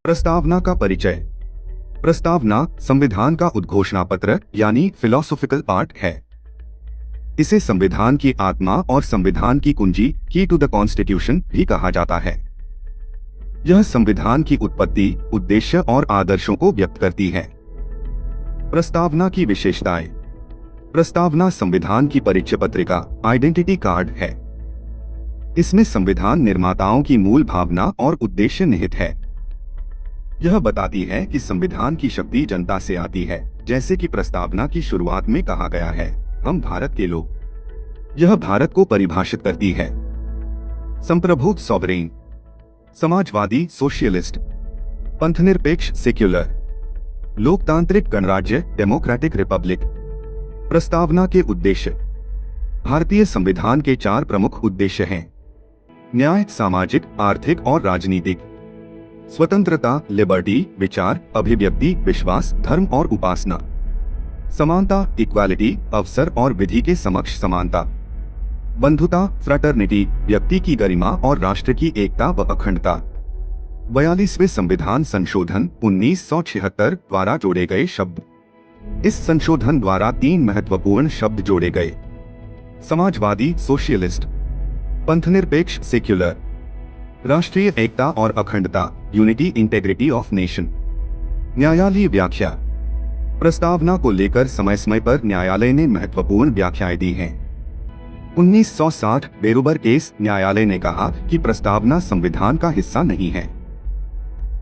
प्रस्तावना का परिचय। प्रस्तावना संविधान का उद्घोषणा पत्र यानी फिलोसॉफिकल पार्ट है। इसे संविधान की आत्मा और संविधान की कुंजी की टू द कॉन्स्टिट्यूशन भी कहा जाता है। यह संविधान की उत्पत्ति, उद्देश्य और आदर्शों को व्यक्त करती है। प्रस्तावना की विशेषताएं। प्रस्तावना संविधान की परिचय पत्रिका आइडेंटिटी कार्ड है। इसमें संविधान निर्माताओं की मूल भावना और उद्देश्य निहित है। यह बताती है कि संविधान की शक्ति जनता से आती है, जैसे कि प्रस्तावना की शुरुआत में कहा गया है, हम भारत के लोग। यह भारत को परिभाषित करती है। संप्रभु सॉवरेन, समाजवादी सोशलिस्ट, पंथनिरपेक्ष सेक्युलर, लोकतांत्रिक गणराज्य डेमोक्रेटिक रिपब्लिक। प्रस्तावना के उद्देश्य। भारतीय संविधान के 4 प्रमुख उद्देश्य हैं। न्याय, सामाजिक, आर्थिक और राजनीतिक। स्वतंत्रता, लिबर्टी, विचार, अभिव्यक्ति, विश्वास, धर्म और उपासना। समानता, इक्वालिटी, अवसर और विधि के समक्ष समानता। बंधुता, फ्रैटर्निटी, व्यक्ति की गरिमा और राष्ट्र की एकता व अखंडता। 42वें संविधान संशोधन 1976 द्वारा जोड़े गए शब्द। इस संशोधन द्वारा 3 महत्वपूर्ण शब्द जोड़े गए। समाजवादी सोशलिस्ट, पंथनिरपेक्ष सेक्युलर, राष्ट्रीय एकता और अखंडता यूनिटी इंटेग्रिटी ऑफ नेशन। न्यायालयीय व्याख्या। प्रस्तावना को लेकर समय समय पर न्यायालय ने महत्वपूर्ण व्याख्याएं दी हैं। 1960 बेरुबर केस न्यायालय ने कहा कि प्रस्तावना संविधान का हिस्सा नहीं है।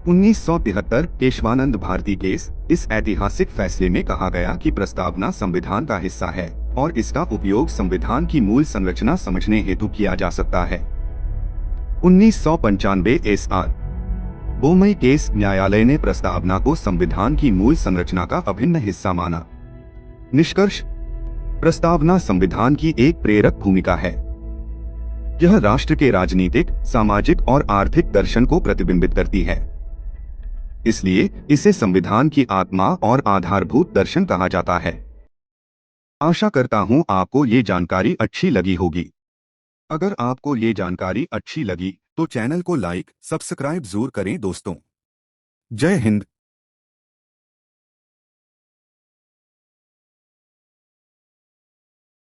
1973 केशवानंद भारती केस, इस ऐतिहासिक फैसले में कहा गया कि प्रस्तावना संविधान का हिस्सा है और इसका उपयोग संविधान की मूल संरचना समझने हेतु किया जा सकता है। 1995 एसआर बोमई केस न्यायालय ने प्रस्तावना को संविधान की मूल संरचना का अभिन्न हिस्सा माना। निष्कर्ष। प्रस्तावना संविधान की एक प्रेरक भूमिका है। यह राष्ट्र के राजनीतिक, सामाजिक और आर्थिक दर्शन को प्रतिबिंबित करती है। इसलिए इसे संविधान की आत्मा और आधारभूत दर्शन कहा जाता है। आशा करता हूं आपको ये जानकारी अच्छी लगी होगी। अगर आपको ये जानकारी अच्छी लगी तो चैनल को लाइक, सब्सक्राइब जरूर करें दोस्तों। जय हिंद।